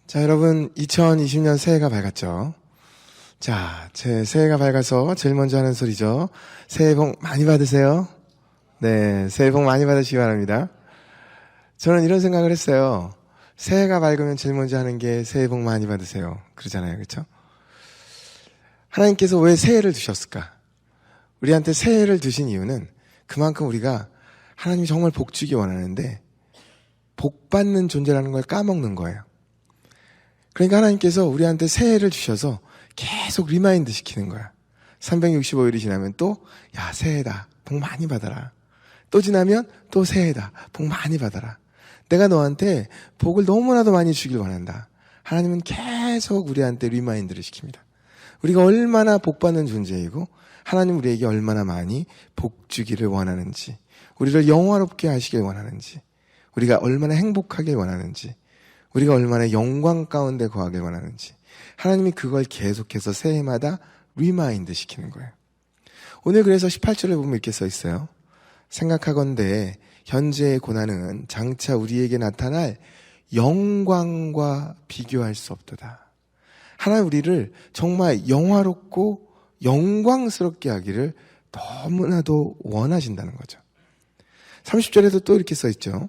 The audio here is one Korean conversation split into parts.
자, 여러분 2020년 새해가 밝았죠? 자, 제 새해가 밝아서 제일 먼저 하는 소리죠. 새해 복 많이 받으세요. 네, 새해 복 많이 받으시기 바랍니다. 저는 이런 생각을 했어요. 새해가 밝으면 제일 먼저 하는 게 새해 복 많이 받으세요. 그러잖아요. 그렇죠? 하나님께서 왜 새해를 두셨을까? 우리한테 새해를 두신 이유는 그만큼 우리가 하나님이 정말 복 주기 원하는데 복 받는 존재라는 걸 까먹는 거예요. 그러니까 하나님께서 우리한테 새해를 주셔서 계속 리마인드 시키는 거야. 365일이 지나면 또, 야, 새해다. 복 많이 받아라. 또 지나면 또 새해다. 복 많이 받아라. 내가 너한테 복을 너무나도 많이 주길 원한다. 하나님은 계속 우리한테 리마인드를 시킵니다. 우리가 얼마나 복 받는 존재이고 하나님 우리에게 얼마나 많이 복 주기를 원하는지, 우리를 영화롭게 하시길 원하는지, 우리가 얼마나 행복하길 원하는지, 우리가 얼마나 영광 가운데 거하길 원하는지 하나님이 그걸 계속해서 새해마다 리마인드 시키는 거예요. 오늘 그래서 18절에 보면 이렇게 써 있어요. 생각하건대 현재의 고난은 장차 우리에게 나타날 영광과 비교할 수 없도다. 하나님 우리를 정말 영화롭고 영광스럽게 하기를 너무나도 원하신다는 거죠. 30절에도 또 이렇게 써 있죠.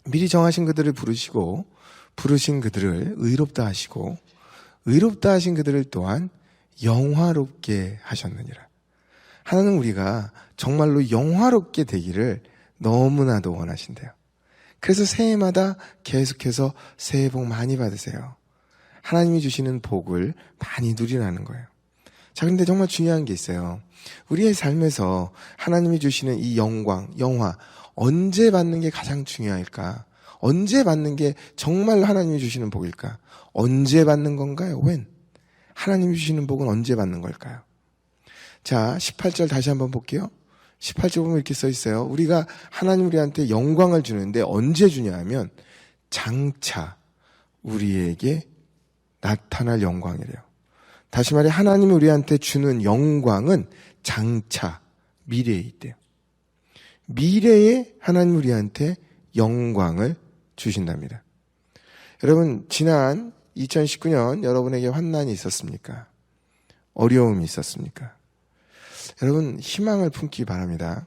미리 정하신 그들을 부르시고 부르신 그들을 의롭다 하시고 의롭다 하신 그들을 또한 영화롭게 하셨느니라. 하나님 우리가 정말로 영화롭게 되기를 너무나도 원하신대요. 그래서 새해마다 계속해서 새해 복 많이 받으세요. 하나님이 주시는 복을 많이 누리라는 거예요. 자, 근데 정말 중요한 게 있어요. 우리의 삶에서 하나님이 주시는 이 영광, 영화 언제 받는 게 가장 중요할까? 언제 받는 게 정말 하나님이 주시는 복일까? 언제 받는 건가요? When? 하나님이 주시는 복은 언제 받는 걸까요? 자, 18절 다시 한번 볼게요. 18절 보면 이렇게 써 있어요. 우리가 하나님 우리한테 영광을 주는데 언제 주냐 하면 장차 우리에게 나타날 영광이래요. 다시 말해 하나님이 우리한테 주는 영광은 장차 미래에 있대요. 미래에 하나님 우리한테 영광을 주신답니다. 여러분 지난 2019년 여러분에게 환난이 있었습니까? 어려움이 있었습니까? 여러분 희망을 품기 바랍니다.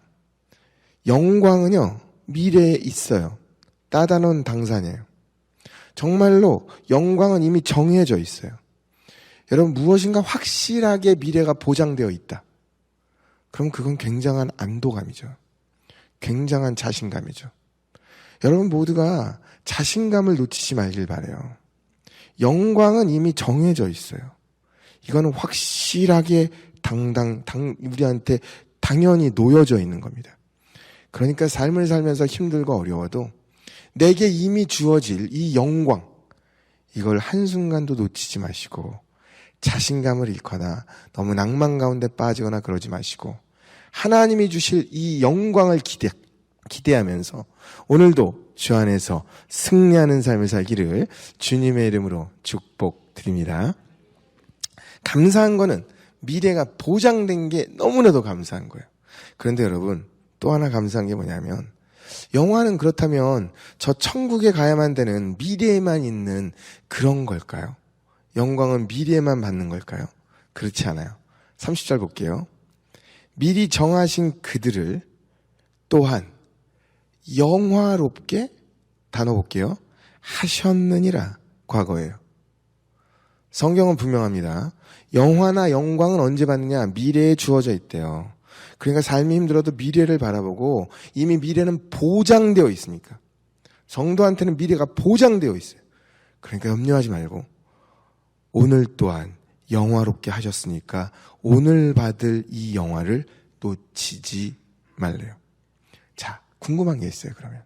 영광은요 미래에 있어요. 따다놓은 당산이에요. 정말로 영광은 이미 정해져 있어요. 여러분 무엇인가 확실하게 미래가 보장되어 있다. 그럼 그건 굉장한 안도감이죠. 굉장한 자신감이죠. 여러분 모두가 자신감을 놓치지 말길 바라요. 영광은 이미 정해져 있어요. 이거는 확실하게 우리한테 당연히 놓여져 있는 겁니다. 그러니까 삶을 살면서 힘들고 어려워도 내게 이미 주어질 이 영광, 이걸 한순간도 놓치지 마시고 자신감을 잃거나 너무 낭만 가운데 빠지거나 그러지 마시고 하나님이 주실 이 영광을 기대하면서 오늘도 주 안에서 승리하는 삶을 살기를 주님의 이름으로 축복드립니다. 감사한 거는 미래가 보장된 게 너무나도 감사한 거예요. 그런데 여러분 또 하나 감사한 게 뭐냐면 영화는 그렇다면 저 천국에 가야만 되는 미래에만 있는 그런 걸까요? 영광은 미래에만 받는 걸까요? 그렇지 않아요. 30절 볼게요. 미리 정하신 그들을 또한 영화롭게 단어 볼게요. 하셨느니라. 과거예요. 성경은 분명합니다. 영화나 영광은 언제 받느냐? 미래에 주어져 있대요. 그러니까 삶이 힘들어도 미래를 바라보고 이미 미래는 보장되어 있으니까. 성도한테는 미래가 보장되어 있어요. 그러니까 염려하지 말고 오늘 또한 영화롭게 하셨으니까 오늘 받을 이 영화를 놓치지 말래요. 자, 궁금한 게 있어요. 그러면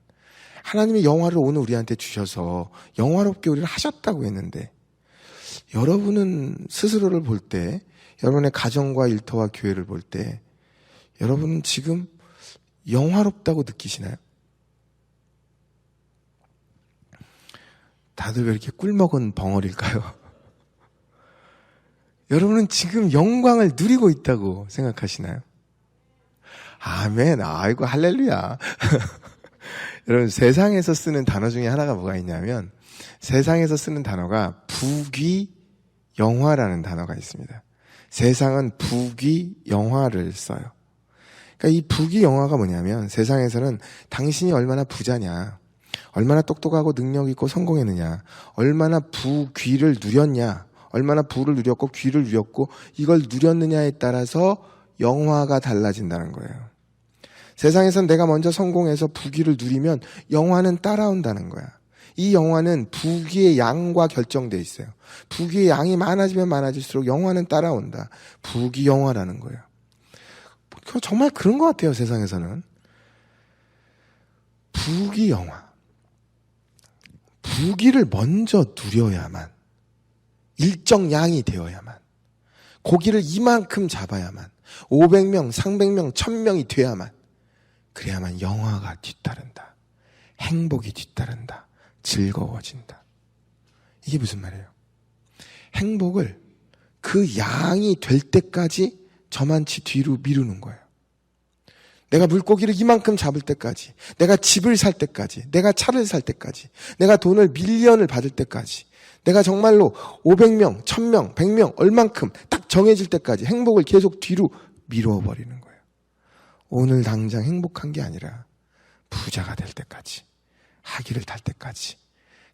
하나님이 영화를 오늘 우리한테 주셔서 영화롭게 우리를 하셨다고 했는데 여러분은 스스로를 볼 때, 여러분의 가정과 일터와 교회를 볼 때 여러분은 지금 영화롭다고 느끼시나요? 다들 왜 이렇게 꿀먹은 벙어리일까요? 여러분은 지금 영광을 누리고 있다고 생각하시나요? 아멘. 아이고 할렐루야. 여러분, 세상에서 쓰는 단어 중에 하나가 뭐가 있냐면, 세상에서 쓰는 단어가 부귀영화라는 단어가 있습니다. 세상은 부귀영화를 써요. 그러니까 이 부귀영화가 뭐냐면, 세상에서는 당신이 얼마나 부자냐, 얼마나 똑똑하고 능력 있고 성공했느냐, 얼마나 부귀를 누렸냐, 얼마나 부를 누렸고 귀를 누렸고 이걸 누렸느냐에 따라서 영화가 달라진다는 거예요. 세상에선 내가 먼저 성공해서 부귀를 누리면 영화는 따라온다는 거야. 이 영화는 부귀의 양과 결정돼 있어요. 부귀의 양이 많아지면 많아질수록 영화는 따라온다. 부귀영화라는 거예요. 정말 그런 것 같아요, 세상에서는. 부귀영화. 부귀를 먼저 누려야만, 일정 양이 되어야만, 고기를 이만큼 잡아야만, 500명, 300명, 1000명이 돼야만, 그래야만 영화가 뒤따른다. 행복이 뒤따른다. 즐거워진다. 이게 무슨 말이에요? 행복을 그 양이 될 때까지 저만치 뒤로 미루는 거예요. 내가 물고기를 이만큼 잡을 때까지, 내가 집을 살 때까지, 내가 차를 살 때까지, 내가 돈을 밀리언을 받을 때까지, 내가 정말로 500명, 1000명, 100명, 얼만큼 딱 정해질 때까지 행복을 계속 뒤로 미뤄버리는 거예요. 오늘 당장 행복한 게 아니라 부자가 될 때까지, 하기를 탈 때까지,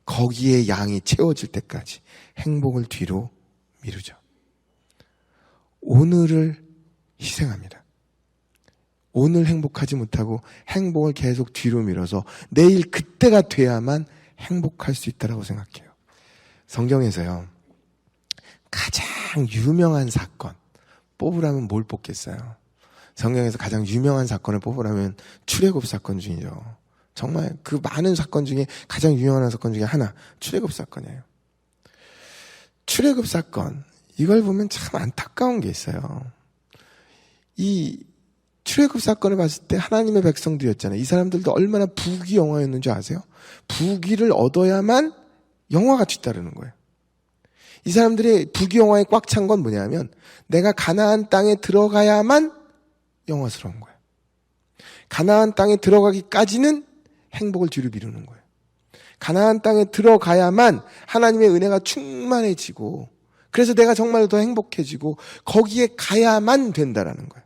거기에 양이 채워질 때까지 행복을 뒤로 미루죠. 오늘을 희생합니다. 오늘 행복하지 못하고 행복을 계속 뒤로 밀어서 내일 그때가 돼야만 행복할 수 있다고 생각해요. 성경에서요, 가장 유명한 사건 뽑으라면 뭘 뽑겠어요? 성경에서 가장 유명한 사건을 뽑으라면 출애굽 사건 중이죠. 정말 그 많은 사건 중에 가장 유명한 사건 중에 하나, 출애굽 사건이에요. 출애굽 사건, 이걸 보면 참 안타까운 게 있어요. 이 출애굽 사건을 봤을 때 하나님의 백성들이었잖아요. 이 사람들도 얼마나 부귀영화였는 줄 아세요? 부귀를 얻어야만 영화가 뒤따르는 거예요. 이 사람들의 부귀영화에 꽉 찬 건 뭐냐면, 내가 가나안 땅에 들어가야만 영화스러운 거예요. 가나안 땅에 들어가기까지는 행복을 뒤로 미루는 거예요. 가나안 땅에 들어가야만 하나님의 은혜가 충만해지고, 그래서 내가 정말 더 행복해지고 거기에 가야만 된다라는 거예요.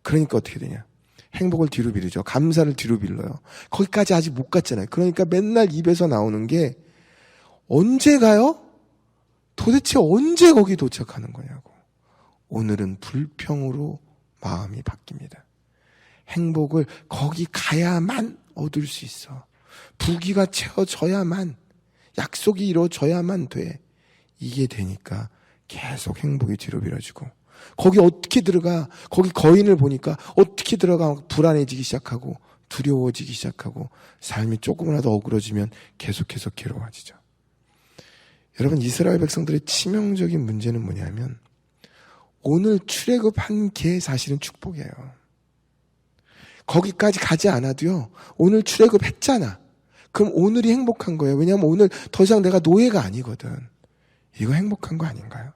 그러니까 어떻게 되냐? 행복을 뒤로 미루죠. 감사를 뒤로 밀러요. 거기까지 아직 못 갔잖아요. 그러니까 맨날 입에서 나오는 게, 언제 가요? 도대체 언제 거기 도착하는 거냐고. 오늘은 불평으로 마음이 바뀝니다. 행복을 거기 가야만 얻을 수 있어. 부귀가 채워져야만, 약속이 이루어져야만 돼. 이게 되니까 계속 행복이 뒤로 밀어지고, 거기 어떻게 들어가, 거기 거인을 보니까 어떻게 들어가 불안해지기 시작하고 두려워지기 시작하고, 삶이 조금이라도 어그러지면 계속해서 괴로워지죠. 여러분, 이스라엘 백성들의 치명적인 문제는 뭐냐면, 오늘 출애굽한 게 사실은 축복이에요. 거기까지 가지 않아도요, 오늘 출애굽했잖아. 그럼 오늘이 행복한 거예요. 왜냐하면 오늘 더 이상 내가 노예가 아니거든. 이거 행복한 거 아닌가요?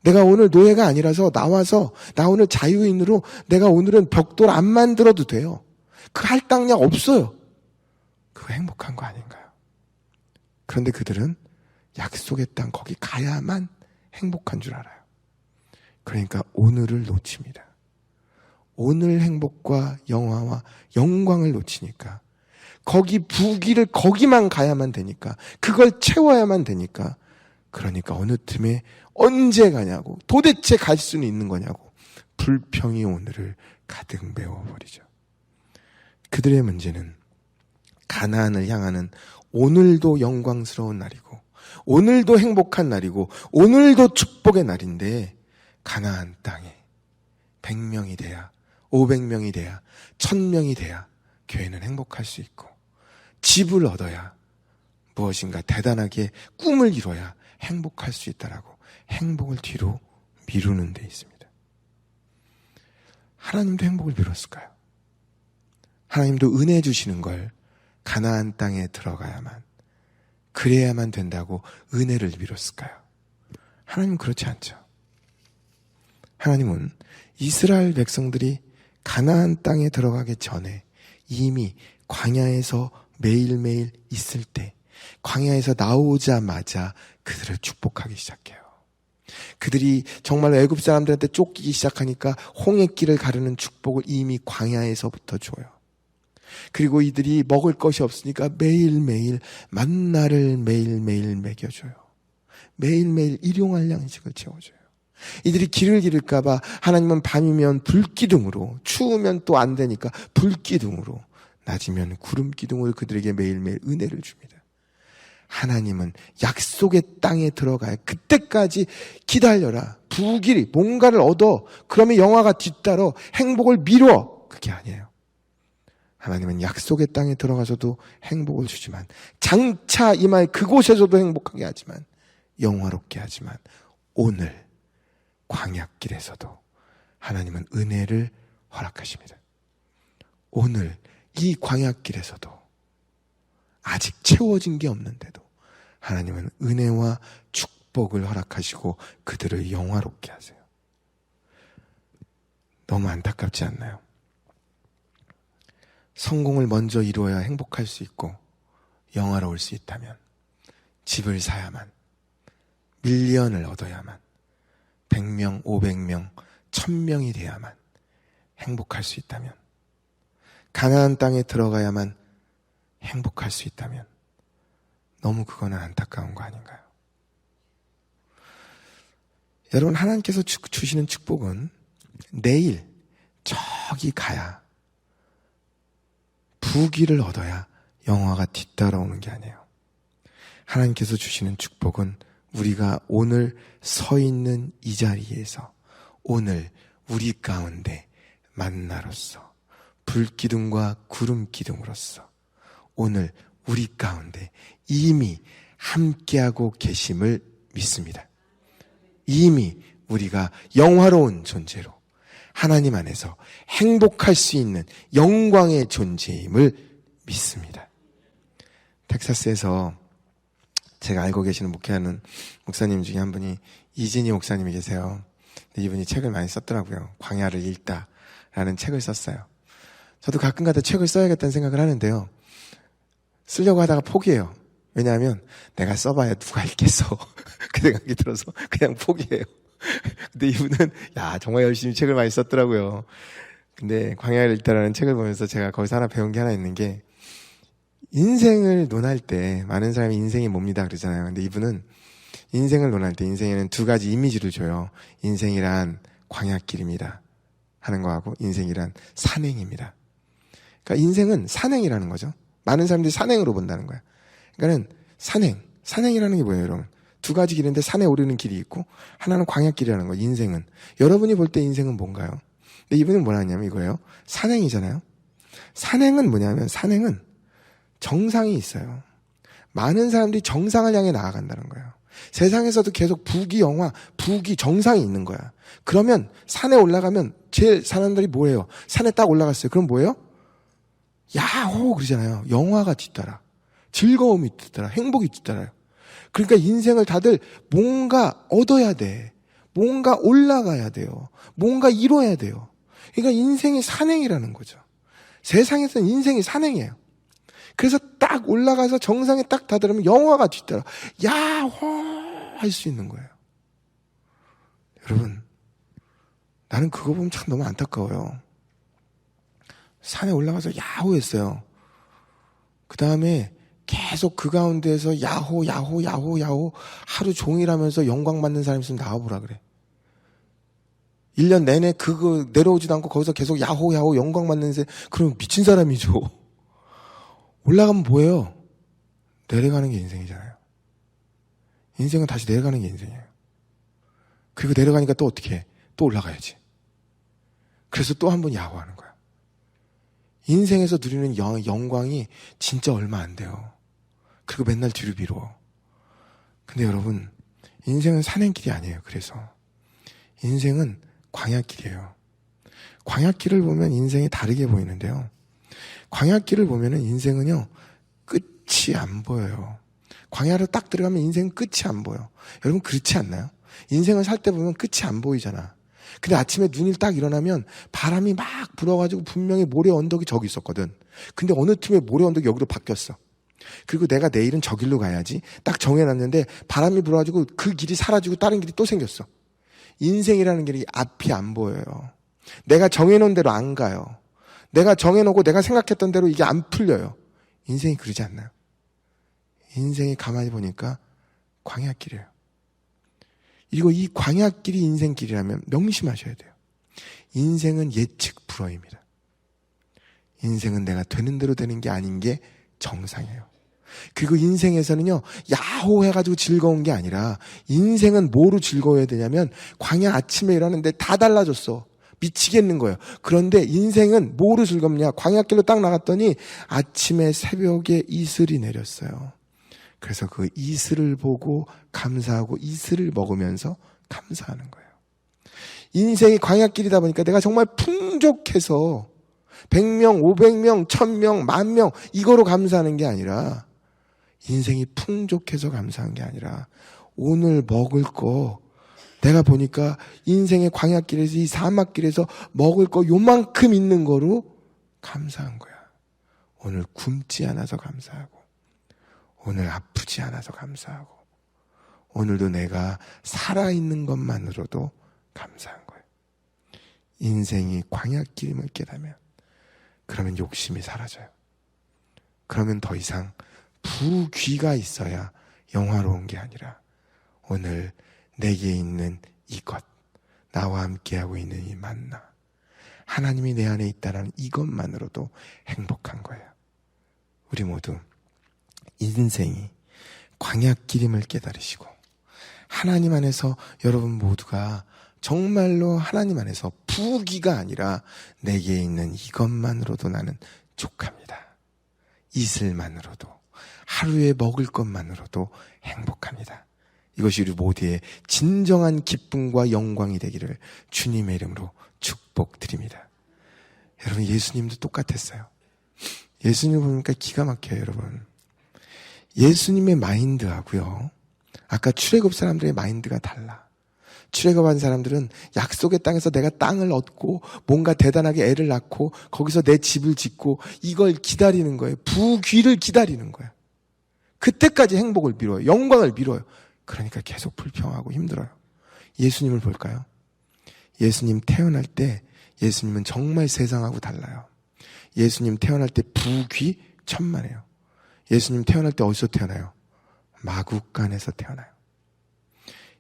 내가 오늘 노예가 아니라서 나와서, 나 오늘 자유인으로 내가 오늘은 벽돌 안 만들어도 돼요. 그 할당량 없어요. 그거 행복한 거 아닌가요? 그런데 그들은 약속의 땅 거기 가야만 행복한 줄 알아요. 그러니까 오늘을 놓칩니다. 오늘 행복과 영화와 영광을 놓치니까, 거기 부귀를 거기만 가야만 되니까, 그걸 채워야만 되니까, 그러니까 어느 틈에 언제 가냐고, 도대체 갈 수는 있는 거냐고 불평이 오늘을 가득 메워버리죠. 그들의 문제는 가나안을 향하는 오늘도 영광스러운 날이고, 오늘도 행복한 날이고, 오늘도 축복의 날인데, 가나안 땅에 100명이 돼야, 500명이 돼야, 1000명이 돼야 교회는 행복할 수 있고, 집을 얻어야, 무엇인가 대단하게 꿈을 이뤄야 행복할 수 있다라고 행복을 뒤로 미루는 데 있습니다. 하나님도 행복을 미뤘을까요? 하나님도 은혜 주시는 걸 가나안 땅에 들어가야만, 그래야만 된다고 은혜를 미뤘을까요? 하나님은 그렇지 않죠. 하나님은 이스라엘 백성들이 가나안 땅에 들어가기 전에 이미 광야에서 매일매일 있을 때, 광야에서 나오자마자 그들을 축복하기 시작해요. 그들이 정말 애굽 사람들한테 쫓기기 시작하니까 홍해길을 가르는 축복을 이미 광야에서부터 줘요. 그리고 이들이 먹을 것이 없으니까 매일매일 만나를 매일매일 먹여줘요. 매일매일 일용할 양식을 채워줘요. 이들이 길을 잃을까 봐 하나님은 밤이면 불기둥으로, 추우면 또 안 되니까 불기둥으로, 낮이면 구름기둥으로 그들에게 매일매일 은혜를 줍니다. 하나님은 약속의 땅에 들어가야, 그때까지 기다려라, 부귀리 뭔가를 얻어, 그러면 영화가 뒤따라 행복을 미뤄, 그게 아니에요. 하나님은 약속의 땅에 들어가서도 행복을 주지만, 장차 이마에 그곳에서도 행복하게 하지만, 영화롭게 하지만, 오늘 광야길에서도 하나님은 은혜를 허락하십니다. 오늘 이 광야길에서도 아직 채워진 게 없는데도 하나님은 은혜와 축복을 허락하시고 그들을 영화롭게 하세요. 너무 안타깝지 않나요? 성공을 먼저 이루어야 행복할 수 있고 영화로울 수 있다면, 집을 사야만, 밀리언을 얻어야만, 100명, 500명, 1000명이 돼야만 행복할 수 있다면, 가나안 땅에 들어가야만 행복할 수 있다면, 너무 그거는 안타까운 거 아닌가요? 여러분, 하나님께서 주시는 축복은 내일 저기 가야, 부귀를 얻어야 영화가 뒤따라오는 게 아니에요. 하나님께서 주시는 축복은 우리가 오늘 서 있는 이 자리에서, 오늘 우리 가운데 만나로서, 불기둥과 구름기둥으로서 오늘 우리 가운데 이미 함께하고 계심을 믿습니다. 이미 우리가 영화로운 존재로 하나님 안에서 행복할 수 있는 영광의 존재임을 믿습니다. 텍사스에서 제가 알고 계시는 목회하는 목사님 중에 한 분이 이진희 목사님이 계세요. 이분이 책을 많이 썼더라고요. 광야를 읽다라는 책을 썼어요. 저도 가끔가다 책을 써야겠다는 생각을 하는데요, 쓰려고 하다가 포기해요. 왜냐하면 내가 써봐야 누가 읽겠어 그 생각이 들어서 그냥 포기해요. 근데 이분은 정말 열심히 책을 많이 썼더라고요. 근데 광야를 읽다라는 책을 보면서 제가 거기서 하나 배운 게 하나 있는 게, 인생을 논할 때 많은 사람이 인생이 뭡니다 그러잖아요. 근데 이분은 인생을 논할 때 인생에는 두 가지 이미지를 줘요. 인생이란 광야길입니다 하는 거하고, 인생이란 산행입니다. 그러니까 인생은 산행이라는 거죠. 많은 사람들이 산행으로 본다는 거야. 그러니까는 산행이라는 게 뭐예요, 여러분? 두 가지 길인데 산에 오르는 길이 있고 하나는 광야길이라는 거예요. 인생은, 여러분이 볼 때 인생은 뭔가요? 근데 이분은 뭐라 하냐면 이거예요. 산행이잖아요. 산행은 뭐냐면, 산행은 정상이 있어요. 많은 사람들이 정상을 향해 나아간다는 거예요. 세상에서도 계속 부귀영화, 정상이 있는 거야. 그러면 산에 올라가면 제일 사람들이 뭐예요? 산에 딱 올라갔어요. 그럼 뭐예요? 야호 그러잖아요. 영화가 뒤따라, 즐거움이 뒤따라, 행복이 뒤따라요. 그러니까 인생을 다들 뭔가 얻어야 돼, 뭔가 올라가야 돼요, 뭔가 이뤄야 돼요. 그러니까 인생이 산행이라는 거죠. 세상에서는 인생이 산행이에요. 그래서 딱 올라가서 정상에 딱 다다르면 영화가 뒤따라 야호 할 수 있는 거예요. 여러분, 나는 그거 보면 참 너무 안타까워요. 산에 올라가서 야호 했어요. 그 다음에 계속 그 가운데에서 야호 하루 종일 하면서 영광 받는 사람 있으면 나와보라 그래. 1년 내내 그거 내려오지도 않고 거기서 계속 야호 영광 받는 새, 그럼 미친 사람이죠. 올라가면 뭐예요? 내려가는 게 인생이잖아요. 인생은 다시 내려가는 게 인생이에요. 그리고 내려가니까 또 어떻게 해? 또 올라가야지. 그래서 또 한 번 야호하는 거야. 인생에서 누리는 영광이 진짜 얼마 안 돼요. 그리고 맨날 뒤로 미루어. 근데 여러분, 인생은 산행길이 아니에요. 그래서 인생은 광야길이에요. 광야길을 보면 인생이 다르게 보이는데요, 광야길을 보면은 인생은요, 끝이 안 보여요. 광야로 딱 들어가면 인생은 끝이 안 보여. 여러분, 그렇지 않나요? 인생을 살 때 보면 끝이 안 보이잖아. 근데 아침에 눈이 딱 일어나면 바람이 막 불어가지고 분명히 모래 언덕이 저기 있었거든. 근데 어느 틈에 모래 언덕이 여기로 바뀌었어. 그리고 내가 내일은 저 길로 가야지 딱 정해놨는데 바람이 불어가지고 그 길이 사라지고 다른 길이 또 생겼어. 인생이라는 길이 앞이 안 보여요. 내가 정해놓은 대로 안 가요. 내가 정해놓고 내가 생각했던 대로 이게 안 풀려요. 인생이 그러지 않나요? 인생이 가만히 보니까 광야길이에요. 그리고 이 광야길이 인생길이라면 명심하셔야 돼요. 인생은 예측 불허입니다. 인생은 내가 되는 대로 되는 게 아닌 게 정상이에요. 그리고 인생에서는요, 야호 해가지고 즐거운 게 아니라 인생은 뭐로 즐거워야 되냐면 광야 아침에 일어나는데 다 달라졌어. 미치겠는 거예요. 그런데 인생은 뭐로 즐겁냐? 광야길로 딱 나갔더니 아침에 새벽에 이슬이 내렸어요. 그래서 그 이슬을 보고 감사하고 이슬을 먹으면서 감사하는 거예요. 인생이 광야길이다 보니까 내가 정말 풍족해서 100명, 500명, 1000명, 10,000명 이거로 감사하는 게 아니라 인생이 풍족해서 감사한 게 아니라 오늘 먹을 거 내가 보니까 인생의 광야길에서 이 사막길에서 먹을 거 요만큼 있는 거로 감사한 거야. 오늘 굶지 않아서 감사하고 오늘 아프지 않아서 감사하고 오늘도 내가 살아있는 것만으로도 감사한 거예요. 인생이 광야길임을 깨닫으면 그러면 욕심이 사라져요. 그러면 더 이상 부귀가 있어야 영화로운 게 아니라 오늘 내게 있는 이것, 나와 함께하고 있는 이 만나, 하나님이 내 안에 있다는 이것만으로도 행복한 거예요. 우리 모두 인생이 광야길임을 깨달으시고 하나님 안에서 여러분 모두가 정말로 하나님 안에서 부귀가 아니라 내게 있는 이것만으로도 나는 족합니다. 이슬만으로도 하루에 먹을 것만으로도 행복합니다. 이것이 우리 모두의 진정한 기쁨과 영광이 되기를 주님의 이름으로 축복드립니다. 여러분 예수님도 똑같았어요. 예수님 보니까 기가 막혀요. 여러분 예수님의 마인드하고요 아까 출애굽 사람들의 마인드가 달라. 출애굽한 사람들은 약속의 땅에서 내가 땅을 얻고 뭔가 대단하게 애를 낳고 거기서 내 집을 짓고 이걸 기다리는 거예요. 부귀를 기다리는 거예요. 그때까지 행복을 미뤄요. 영광을 미뤄요. 그러니까 계속 불평하고 힘들어요. 예수님을 볼까요? 예수님 태어날 때 예수님은 정말 세상하고 달라요. 예수님 태어날 때 부귀 천만해요. 예수님 태어날 때 어디서 태어나요? 마구간에서 태어나요.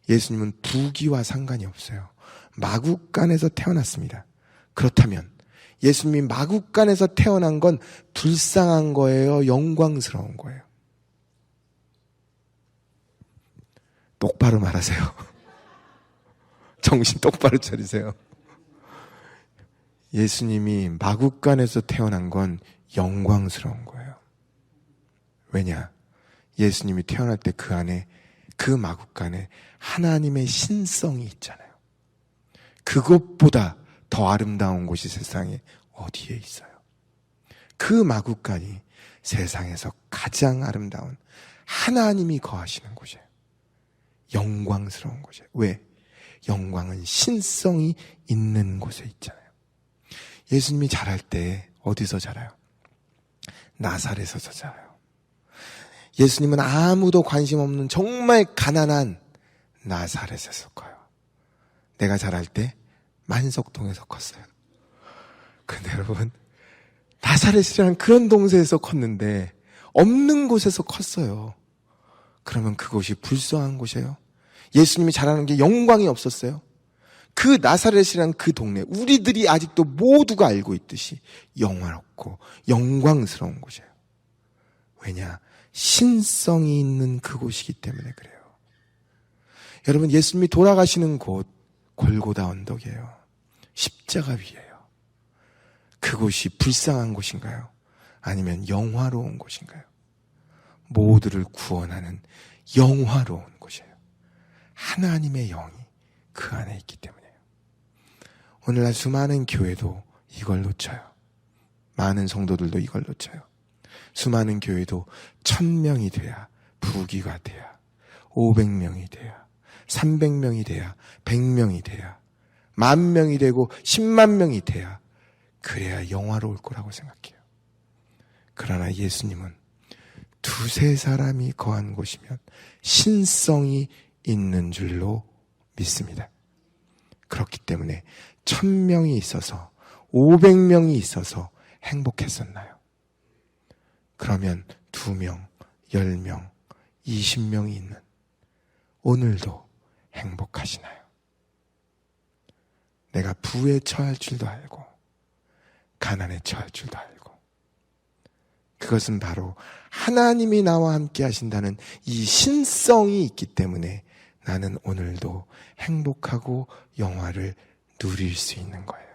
예수님은 부귀와 상관이 없어요. 마구간에서 태어났습니다. 그렇다면 예수님이 마구간에서 태어난 건 불쌍한 거예요? 영광스러운 거예요? 똑바로 말하세요. 정신 똑바로 차리세요. 예수님이 마구간에서 태어난 건 영광스러운 거예요. 왜냐? 예수님이 태어날 때 그 안에 그 마구간에 하나님의 신성이 있잖아요. 그것보다 더 아름다운 곳이 세상에 어디에 있어요? 그 마구간이 세상에서 가장 아름다운 하나님이 거하시는 곳이에요. 영광스러운 곳이에요. 왜? 영광은 신성이 있는 곳에 있잖아요. 예수님이 자랄 때 어디서 자라요? 나사렛에서 자라요. 예수님은 아무도 관심 없는 정말 가난한 나사렛에서 커요. 내가 자랄 때 만석동에서 컸어요. 근데 여러분 나사렛이라는 그런 동네에서 컸는데 없는 곳에서 컸어요. 그러면 그곳이 불쌍한 곳이에요? 예수님이 자라는 게 영광이 없었어요? 그 나사렛이라는 그 동네 우리들이 아직도 모두가 알고 있듯이 영화롭고 영광스러운 곳이에요. 왜냐? 신성이 있는 그곳이기 때문에 그래요. 여러분 예수님이 돌아가시는 곳 골고다 언덕이에요. 십자가 위에요. 그곳이 불쌍한 곳인가요? 아니면 영화로운 곳인가요? 모두를 구원하는 영화로운 곳이에요. 하나님의 영이 그 안에 있기 때문이에요. 오늘날 수많은 교회도 이걸 놓쳐요. 많은 성도들도 이걸 놓쳐요. 수많은 교회도 1000명이 돼야 부귀가 돼야 500명이 돼야 300명이 돼야 100명이 돼야 10,000명이 되고 100,000명이 돼야 그래야 영화로울 거라고 생각해요. 그러나 예수님은 2-3사람이 거한 곳이면 신성이 있는 줄로 믿습니다. 그렇기 때문에 1,000명이 있어서 500명이 있어서 행복했었나요? 그러면 2명, 10명, 20명이 있는 오늘도 행복하시나요? 내가 부에 처할 줄도 알고 가난에 처할 줄도 알고, 그것은 바로 하나님이 나와 함께 하신다는 이 신성이 있기 때문에 나는 오늘도 행복하고 영화를 누릴 수 있는 거예요.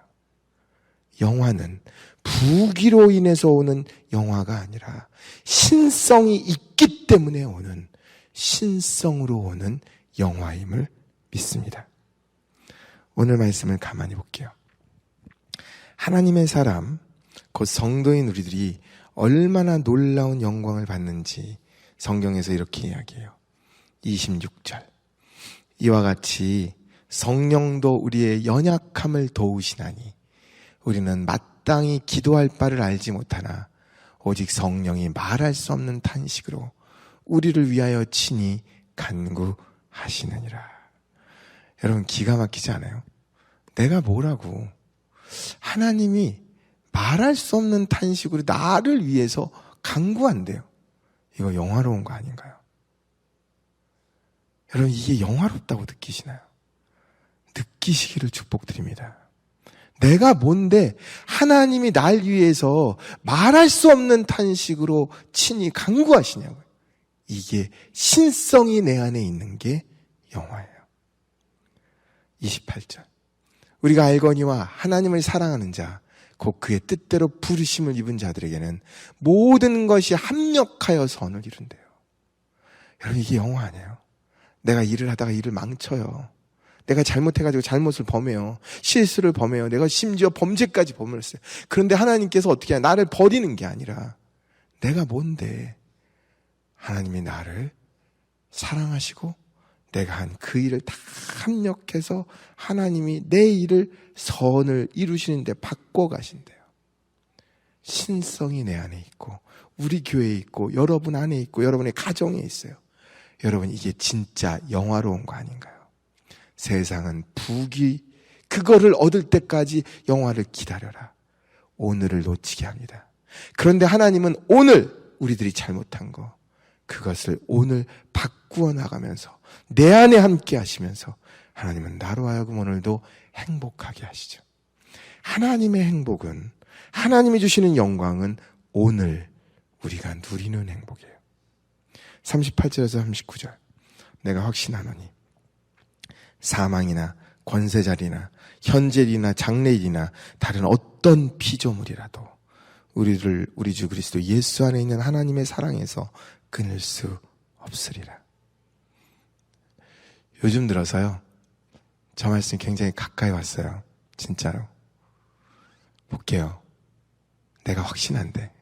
영화는 부귀로 인해서 오는 영화가 아니라 신성이 있기 때문에 오는 신성으로 오는 영화임을 믿습니다. 오늘 말씀을 가만히 볼게요. 하나님의 사람, 곧 성도인 우리들이 얼마나 놀라운 영광을 받는지 성경에서 이렇게 이야기해요. 26절. 이와 같이 성령도 우리의 연약함을 도우시나니 우리는 마땅히 기도할 바를 알지 못하나 오직 성령이 말할 수 없는 탄식으로 우리를 위하여 친히 간구하시느니라. 여러분, 기가 막히지 않아요? 내가 뭐라고 하나님이 말할 수 없는 탄식으로 나를 위해서 간구한대요. 이거 영화로운 거 아닌가요? 여러분, 이게 영화롭다고 느끼시나요? 느끼시기를 축복드립니다. 내가 뭔데 하나님이 날 위해서 말할 수 없는 탄식으로 친히 간구하시냐고요. 이게 신성이 내 안에 있는 게 영화예요. 28절. 우리가 알거니와 하나님을 사랑하는 자, 곧 그의 뜻대로 부르심을 입은 자들에게는 모든 것이 합력하여 선을 이룬대요. 여러분, 이게 영화 아니에요? 내가 일을 하다가 일을 망쳐요. 내가 잘못해가지고 잘못을 범해요. 실수를 범해요. 내가 심지어 범죄까지 범했어요. 그런데 하나님께서 어떻게 해요? 나를 버리는 게 아니라 내가 뭔데 하나님이 나를 사랑하시고 내가 한 그 일을 다 합력해서 하나님이 내 일을 선을 이루시는데 바꿔가신대요. 신성이 내 안에 있고 우리 교회에 있고 여러분 안에 있고 여러분의 가정에 있어요. 여러분, 이게 진짜 영화로운 거 아닌가요? 세상은 부귀, 그거를 얻을 때까지 영화를 기다려라. 오늘을 놓치게 합니다. 그런데 하나님은 오늘 우리들이 잘못한 거, 그것을 오늘 바꾸어 나가면서 내 안에 함께 하시면서 하나님은 나로 하여금 오늘도 행복하게 하시죠. 하나님의 행복은, 하나님이 주시는 영광은 오늘 우리가 누리는 행복이에요. 38절에서 39절. 내가 확신하노니 사망이나 권세자리나 현재일이나 장래일이나 다른 어떤 피조물이라도 우리를 우리 주 그리스도 예수 안에 있는 하나님의 사랑에서 끊을 수 없으리라. 요즘 들어서요, 저 말씀이 굉장히 가까이 왔어요. 진짜로. 볼게요. 내가 확신한데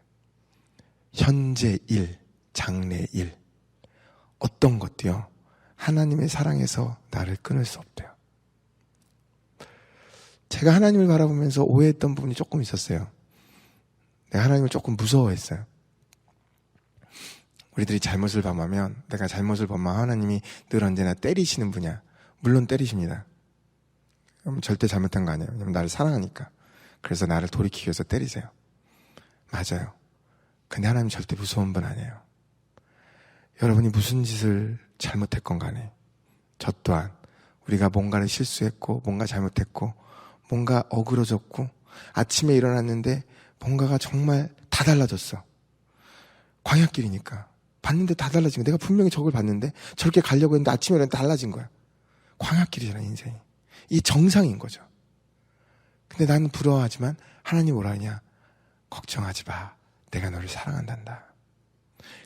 현재 일, 장래 일, 어떤 것도요 하나님의 사랑에서 나를 끊을 수 없대요. 제가 하나님을 바라보면서 오해했던 부분이 조금 있었어요. 내가 하나님을 조금 무서워했어요. 우리들이 잘못을 범하면, 내가 잘못을 범하면 하나님이 늘 언제나 때리시는 분이야. 물론 때리십니다. 그럼 절대 잘못한 거 아니에요. 왜냐면 나를 사랑하니까. 그래서 나를 돌이키기 위해서 때리세요. 맞아요. 근데 하나님 절대 무서운 분 아니에요. 여러분이 무슨 짓을 잘못했건 간에, 저 또한 우리가 뭔가를 실수했고 뭔가 잘못했고 뭔가 어그러졌고 아침에 일어났는데 뭔가가 정말 다 달라졌어. 광야길이니까 봤는데 다 달라진 거야. 내가 분명히 저걸 봤는데 저렇게 가려고 했는데 아침에 일어났는데 달라진 거야. 광야길이잖아, 인생이. 이게 정상인 거죠. 근데 나는 부러워하지만 하나님 뭐라 하냐? 걱정하지 마. 내가 너를 사랑한단다.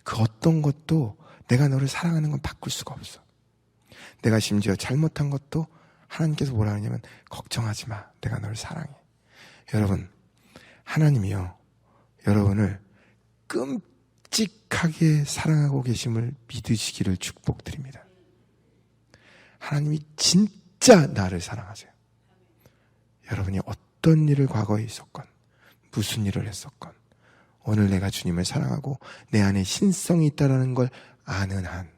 그 어떤 것도 내가 너를 사랑하는 건 바꿀 수가 없어. 내가 심지어 잘못한 것도 하나님께서 뭐라 하냐면 걱정하지 마. 내가 너를 사랑해. 여러분, 하나님이요, 여러분을 끔찍하게 사랑하고 계심을 믿으시기를 축복드립니다. 하나님이 진짜 나를 사랑하세요. 여러분이 어떤 일을 과거에 있었건 무슨 일을 했었건 오늘 내가 주님을 사랑하고 내 안에 신성이 있다는 걸 아는 한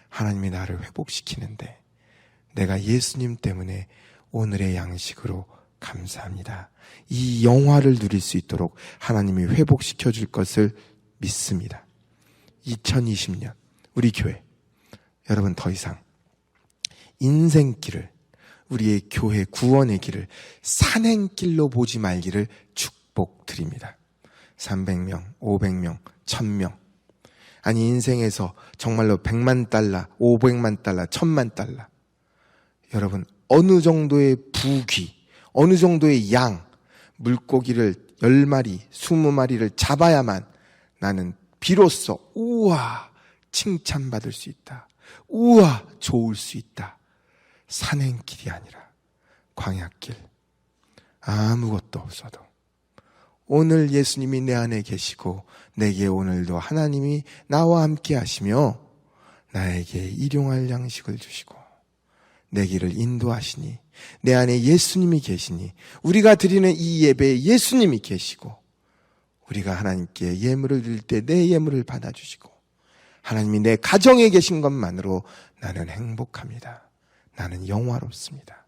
하나님이 나를 회복시키는데 내가 예수님 때문에 오늘의 양식으로 감사합니다. 이 영화를 누릴 수 있도록 하나님이 회복시켜 줄 것을 믿습니다. 2020년 우리 교회 여러분 더 이상 인생길을 우리의 교회 구원의 길을 산행길로 보지 말기를 축복드립니다. 300명, 500명, 1000명 아니 인생에서 정말로 100만 달러, 500만 달러, 1000만 달러 여러분 어느 정도의 부귀, 어느 정도의 양, 물고기를 10마리, 20마리를 잡아야만 나는 비로소 우와 칭찬받을 수 있다. 우와 좋을 수 있다. 산행길이 아니라 광야길 아무것도 없어도 오늘 예수님이 내 안에 계시고 내게 오늘도 하나님이 나와 함께 하시며 나에게 일용할 양식을 주시고 내 길을 인도하시니 내 안에 예수님이 계시니 우리가 드리는 이 예배에 예수님이 계시고 우리가 하나님께 예물을 드릴 때 내 예물을 받아주시고 하나님이 내 가정에 계신 것만으로 나는 행복합니다. 나는 영화롭습니다.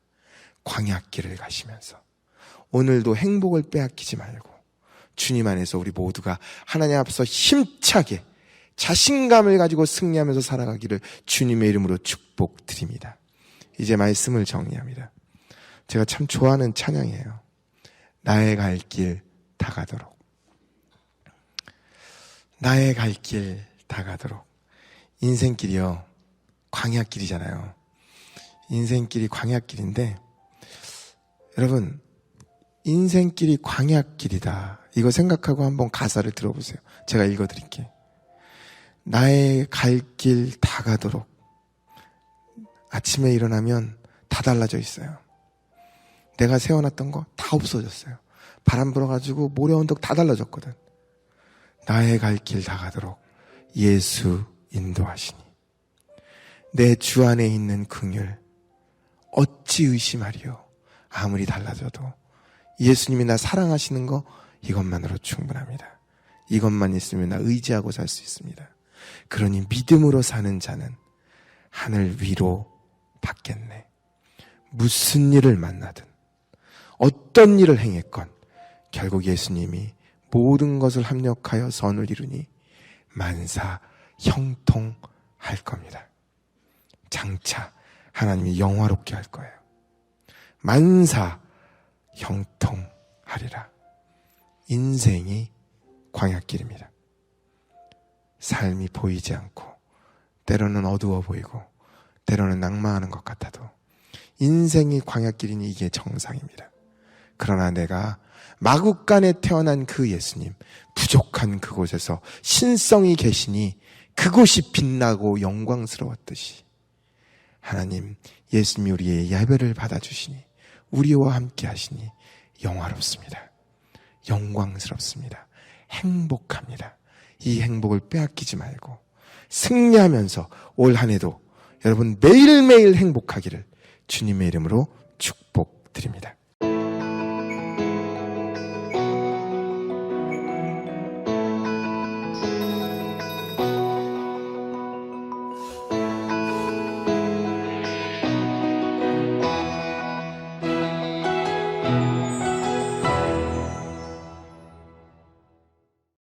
광야길을 가시면서 오늘도 행복을 빼앗기지 말고 주님 안에서 우리 모두가 하나님 앞에서 힘차게 자신감을 가지고 승리하면서 살아가기를 주님의 이름으로 축복드립니다. 이제 말씀을 정리합니다. 제가 참 좋아하는 찬양이에요. 나의 갈 길 다가도록. 나의 갈 길 다가도록. 인생길이요 광야길이잖아요. 인생길이 광야길인데 여러분 인생길이 광야길이다 이거 생각하고 한번 가사를 들어보세요. 제가 읽어드릴게요. 나의 갈 길 다가도록. 아침에 일어나면 다 달라져 있어요. 내가 세워놨던 거 다 없어졌어요. 바람 불어가지고 모래 언덕 다 달라졌거든. 나의 갈 길 다가도록 예수 인도하시니 내 주 안에 있는 긍휼 어찌 의심하리요. 아무리 달라져도 예수님이 나 사랑하시는 거 이것만으로 충분합니다. 이것만 있으면 나 의지하고 살 수 있습니다. 그러니 믿음으로 사는 자는 하늘 위로 받겠네. 무슨 일을 만나든 어떤 일을 행했건 결국 예수님이 모든 것을 합력하여 선을 이루니 만사 형통할 겁니다. 장차 하나님이 영화롭게 할 거예요. 만사 형통하리라. 인생이 광야길입니다. 삶이 보이지 않고 때로는 어두워 보이고 때로는 낭망하는 것 같아도 인생이 광야길이니 이게 정상입니다. 그러나 내가 마국간에 태어난 그 예수님 부족한 그곳에서 신성이 계시니 그곳이 빛나고 영광스러웠듯이 하나님 예수님이 우리의 예배를 받아주시니 우리와 함께 하시니 영화롭습니다. 영광스럽습니다. 행복합니다. 이 행복을 빼앗기지 말고 승리하면서 올 한 해도 여러분 매일매일 행복하기를 주님의 이름으로 축복드립니다.